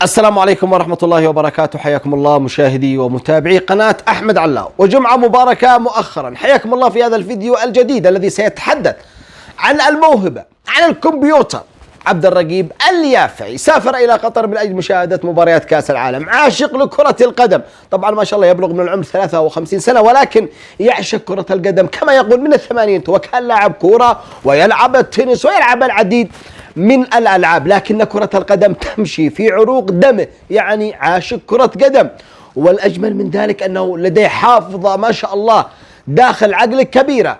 السلام عليكم ورحمة الله وبركاته. حياكم الله مشاهدي ومتابعي قناة أحمد علاء، وجمعة مباركة مؤخرا. حياكم الله في هذا الفيديو الجديد الذي سيتحدث عن الموهبة، عن الكمبيوتر. عبد الرقيب اليافعي سافر إلى قطر من أجل مشاهدة مباريات كأس العالم. عاشق لكرة القدم، طبعا ما شاء الله يبلغ من العمر 53 سنة، ولكن يعشق كرة القدم كما يقول من الثمانين. وكان لاعب كورة ويلعب التنس ويلعب العديد من الألعاب، لكن كرة القدم تمشي في عروق دمه، يعني عاشق كرة قدم. والأجمل من ذلك أنه لديه حافظة ما شاء الله داخل عقله كبيرة،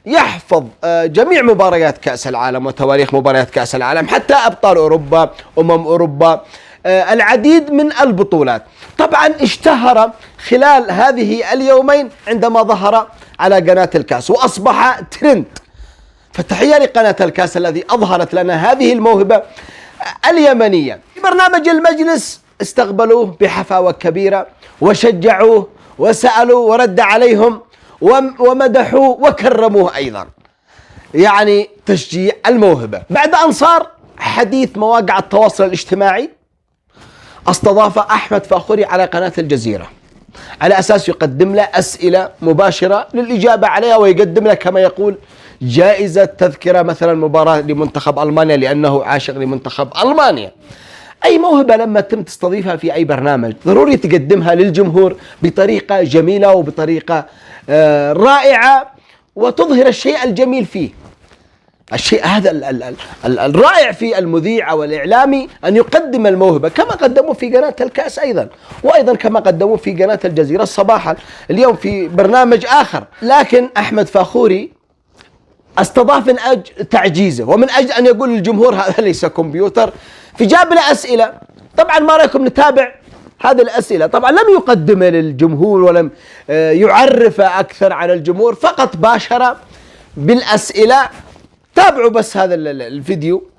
يحفظ جميع مباريات كأس العالم وتواريخ مباريات كأس العالم، حتى أبطال أوروبا، أوروبا، العديد من البطولات. طبعا اشتهر خلال هذه اليومين عندما ظهر على قناة الكاس وأصبح ترند. فتحية لقناة الكاس الذي أظهرت لنا هذه الموهبة اليمنية. في برنامج المجلس استقبلوه بحفاوة كبيرة وشجعوه وسألوا ورد عليهم ومدحوه وكرموه أيضا، يعني تشجيع الموهبة. بعد أن صار حديث مواقع التواصل الاجتماعي، استضاف أحمد فاخوري على قناة الجزيرة على أساس يقدم له أسئلة مباشرة للإجابة عليها، ويقدم له كما يقول جائزة تذكرة مثلا مباراة لمنتخب ألمانيا لأنه عاشق لمنتخب ألمانيا. أي موهبة لما تم تستضيفها في أي برنامج ضروري تقدمها للجمهور بطريقة جميلة وبطريقة رائعة، وتظهر الشيء الجميل فيه. الشيء هذا الرائع في المذيع أو الإعلامي أن يقدم الموهبة كما قدموا في قناة الكاس أيضا، وأيضا كما قدموا في قناة الجزيرة صباحا اليوم في برنامج آخر. لكن أحمد فاخوري استضاف من أجل تعجيزه ومن أجل أن يقول للجمهور هذا ليس كمبيوتر، فجاب له أسئلة. طبعا ما رأيكم نتابع هذه الأسئلة؟ طبعا لم يقدمها للجمهور ولم يعرف أكثر على الجمهور، فقط باشر بالأسئلة. تابعوا بس هذا الفيديو.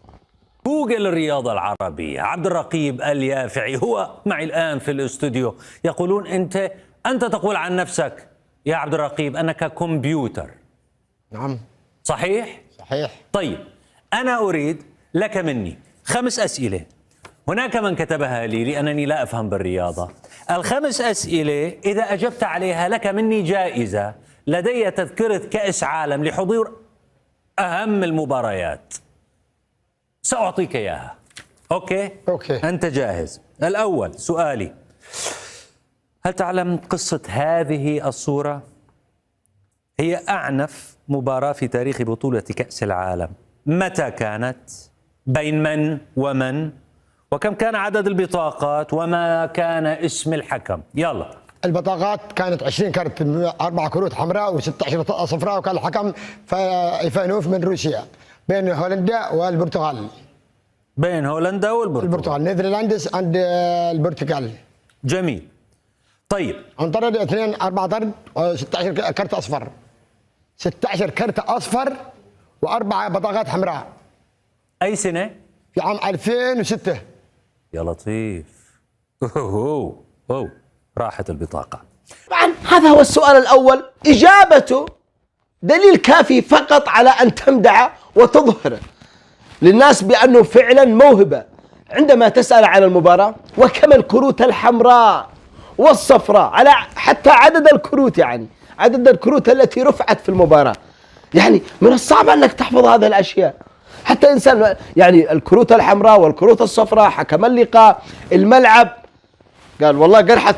جوجل الرياضة العربية عبد الرقيب اليافعي هو معي الآن في الاستوديو. يقولون أنت تقول عن نفسك يا عبد الرقيب أنك كمبيوتر. نعم صحيح؟ صحيح. طيب أنا أريد لك مني 5 أسئلة. هناك من كتبها لي لأنني لا أفهم بالرياضة. ال5 أسئلة إذا أجبت عليها لك مني جائزة، لدي تذكرة كأس عالم لحضور أهم المباريات، سأعطيك إياها. أوكي؟ أنت جاهز؟ الأول سؤالي: هل تعلم قصة هذه الصورة؟ هي أعنف مباراة في تاريخ بطولة كأس العالم. متى كانت؟ بين من ومن؟ وكم كان عدد البطاقات؟ وما كان اسم الحكم؟ يلا. البطاقات كانت 20 كرت، 4 كروت حمراء و16 صفراء، وكان الحكم ايفانوف من روسيا، بين هولندا والبرتغال. بين هولندا والبرتغال. نيذرلاندس عند البرتغال. جميل. طيب انطرد 2 4 طرد و16 كرت اصفر. 16 كرت اصفر و4 بطاقات حمراء. أي سنة؟ في عام 2006. يا لطيف. راحت البطاقة. طبعا هذا هو السؤال الأول، إجابته دليل كافي فقط على أن تمدح وتظهر للناس بأنه فعلا موهبة. عندما تسأل عن المباراة وكم الكروت الحمراء والصفراء، على حتى عدد الكروت، يعني عدد الكروت التي رفعت في المباراة، يعني من الصعب أنك تحفظ هذه الأشياء. حتى إنسان يعني الكروت الحمراء والكروت الصفراء، حكم اللقاء، الملعب، قال والله قرحت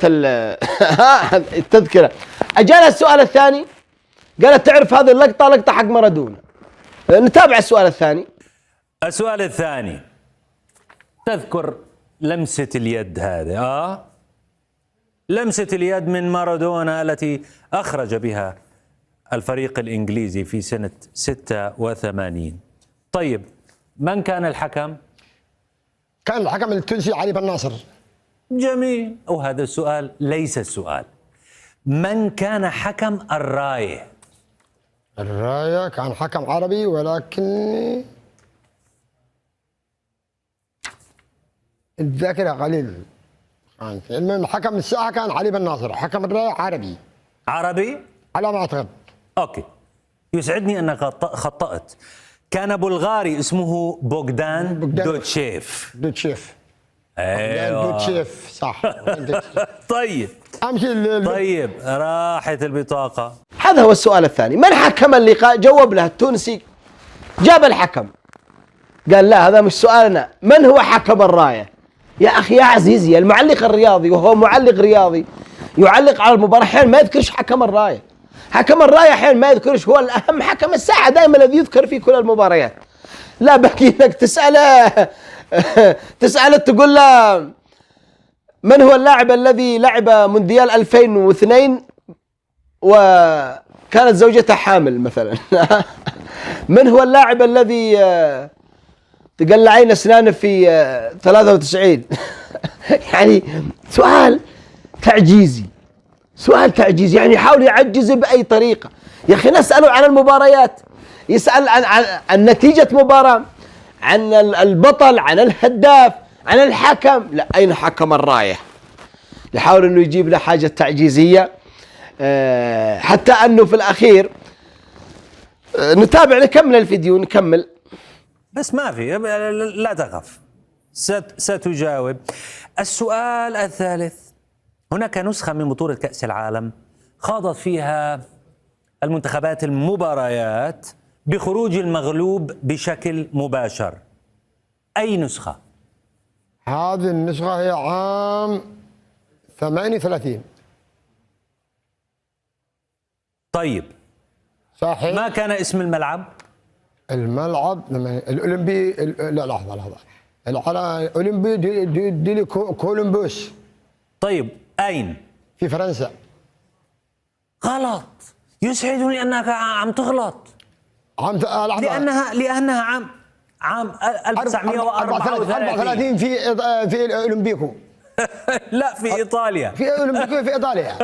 التذكرة. أجانا السؤال الثاني، قالت تعرف هذه اللقطة لقطة حق مارادونا. نتابع السؤال الثاني. السؤال الثاني: تذكر لمسة اليد هذه؟ لمسة اليد من مارادونا التي أخرج بها الفريق الإنجليزي في سنة 86. طيب من كان الحكم؟ كان الحكم التونسي علي بن ناصر. جميل. وهذا السؤال ليس السؤال. من كان حكم الراية؟ الراية كان حكم عربي، ولكن الذاكرة قليل. المهم حكم الساعة كان علي بن ناصر، حكم الراية عربي. عربي؟ على ما أعتقد. أوكي، يسعدني أنك خطأت. كان بلغاري اسمه بوغدان دوتشيف. ايوه شيف صح. طيب امشي طيب راحت البطاقة. هذا هو السؤال الثاني. من حكم اللقاء؟ جاوب له التونسي، جاب الحكم، قال لا هذا مش سؤالنا، من هو حكم الراية؟ يا أخي يا عزيزي، المعلق الرياضي وهو معلق رياضي يعلق على المباراة أحيانا ما يذكرش حكم الراية. حكم الراية أحيانا ما يذكرش، هو الأهم حكم الساعة دائما الذي يذكر في كل المباريات. لا بقي انك تسأله تقول له من هو اللاعب الذي لعب مونديال 2002 وكانت زوجته حامل مثلا. من هو اللاعب الذي تقلعين اسنانه في 93. يعني سؤال تعجيزي، سؤال تعجيزي، يعني يحاول يعجز بأي طريقة. يا أخي نسأله عن المباريات، يسأل عن نتيجة مباراة، عن البطل، عن الهداف، عن الحكم. لا، أين حكم الراية؟ يحاول أنه يجيب له حاجة تعجيزية، حتى أنه في الأخير نتابع، نكمل الفيديو نكمل. بس ما في، لا تخف ستجاوب. السؤال الثالث: هناك نسخة من بطولة كأس العالم خاضت فيها المنتخبات المباريات بخروج المغلوب بشكل مباشر، أي نسخة؟ هذه النسخة هي عام 38. طيب صحيح. ما كان اسم الملعب؟ الملعب الأولمبي، لا لحظة، الأولمبي دي كولومبوس. طيب أين؟ في فرنسا. غلط، يسعدني أنك عم تغلط. عام لأنها عام 1934 في الأولمبيكو. لا في إيطاليا. في أولمبيكو في إيطاليا.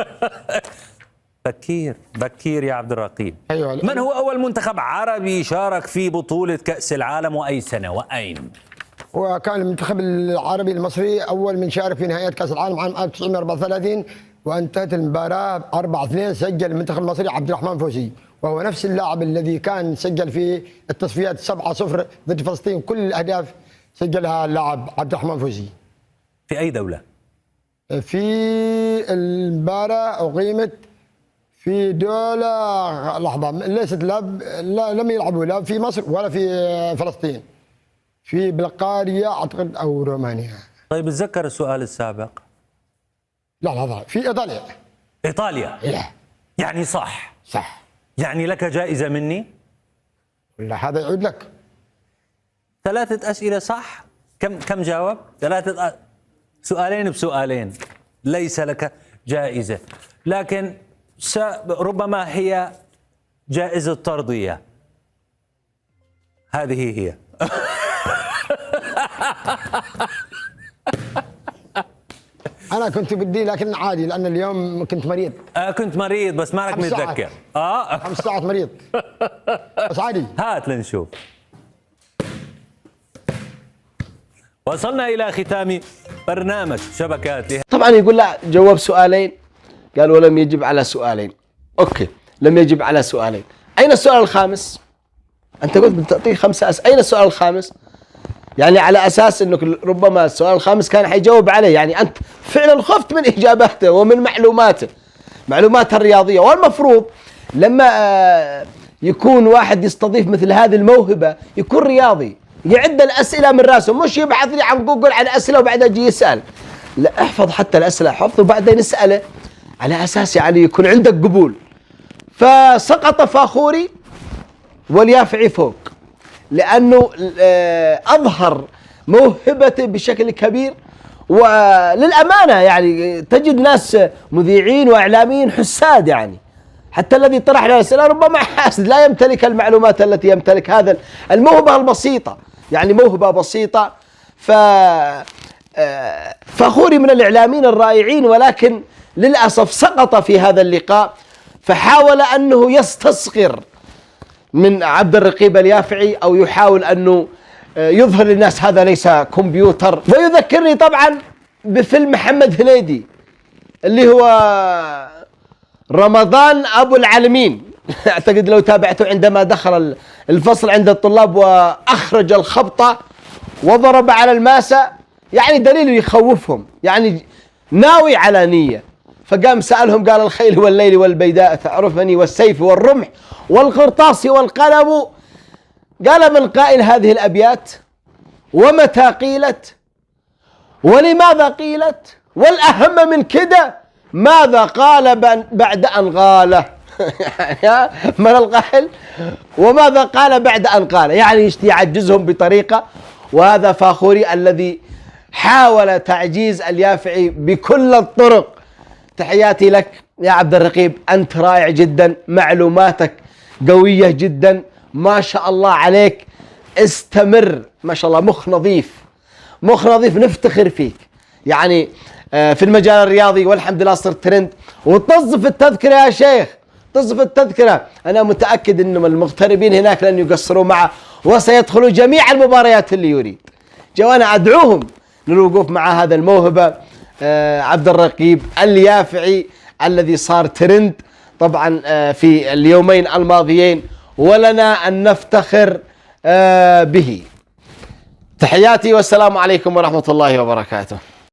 بكير يا عبد الرقيب. أيوة. من هو أول منتخب عربي شارك في بطولة كأس العالم وأي سنة وأين؟ وكان المنتخب العربي المصري أول من شارك في نهائيات كأس العالم عام 1934، وانتهت المباراة 4-2. سجل المنتخب المصري عبد الرحمن فوزي، وهو نفس اللاعب الذي كان سجل في التصفيات 7-0 ضد فلسطين. كل الأهداف سجلها اللاعب عبد الرحمن فوزي. في أي دولة؟ في المباراة أقيمت في دولة، لحظة، ليست لم يلعبوا لا في مصر ولا في فلسطين، في بلغاريا أعتقد أو رومانيا. طيب اتذكر السؤال السابق. لا لحظة، في إيطاليا. إيطاليا؟ لا. يعني صح. يعني لك جائزة مني؟ لا، هذا يعود لك. 3 أسئلة صح. كم جاوب؟ 3 سؤالين بسؤالين، ليس لك جائزة، لكن ربما هي جائزة طردية. هذه هي. أنا كنت بدي لكن عادي، لأن اليوم كنت مريض. كنت مريض بس مالك متذكر. 5 ساعات مريض بس عادي. هات لنشوف. وصلنا إلى ختام برنامج شبكات. طبعا يقول لا جواب سؤالين، قال ولم يجب على سؤالين. أوكي، لم يجب على سؤالين. أين السؤال الخامس؟ أنت قلت بتعطيه 5 أسئلة، أين السؤال الخامس؟ يعني على أساس أنك ربما السؤال الخامس كان حيجاوب عليه، يعني أنت فعلا خفت من إجاباته ومن معلوماته، معلوماته الرياضية. والمفروض لما يكون واحد يستضيف مثل هذه الموهبة يكون رياضي، يعد الأسئلة من راسه، مش يبحث لي عن جوجل عن أسئلة وبعدها يجي يسأل. لا، احفظ حتى الأسئلة، حفظ وبعدين نسأله على أساس يعني يكون عندك قبول. فسقط فاخوري واليافعي فوق، لأنه أظهر موهبته بشكل كبير. وللأمانة يعني تجد ناس مذيعين وإعلاميين حساد، يعني حتى الذي طرح له الأسئلة ربما حاسد، لا يمتلك المعلومات التي يمتلك هذا. الموهبة البسيطة، يعني موهبة بسيطة. فخوري من الإعلاميين الرائعين، ولكن للأسف سقط في هذا اللقاء. فحاول أنه يستصغر من عبد الرقيب اليافعي، أو يحاول أنه يظهر للناس هذا ليس كمبيوتر. ويذكرني طبعا بفيلم محمد هنيدي اللي هو رمضان أبو العالمين. أعتقد لو تابعته عندما دخل الفصل عند الطلاب وأخرج الخبطة وضرب على الماسة، يعني دليل يخوفهم، يعني ناوي على نية. فقام سألهم قال: الخيل والليل والبيداء تعرفني، والسيف والرمح والقرطاس والقلم. قال: من قائل هذه الأبيات؟ ومتى قيلت؟ ولماذا قيلت؟ والأهم من كده ماذا قال بعد أن قاله؟ من القائل؟ وماذا قال بعد أن قال؟ يعني يعجزهم بطريقة. وهذا فاخوري الذي حاول تعجيز اليافعي بكل الطرق. تحياتي لك يا عبد الرقيب، أنت رائع جدا، معلوماتك قوية جدا، ما شاء الله عليك، استمر، ما شاء الله، مخ نظيف، مخ نظيف، نفتخر فيك. يعني في المجال الرياضي والحمد لله صرت ترند، وتصف التذكرة يا شيخ، تصف التذكرة. أنا متأكد أن المغتربين هناك لن يقصروا معه، وسيدخلوا جميع المباريات اللي يريد. وأنا أدعوهم للوقوف مع هذا الموهبة عبد الرقيب اليافعي الذي صار ترند طبعا في اليومين الماضيين، ولنا أن نفتخر به. تحياتي والسلام عليكم ورحمة الله وبركاته.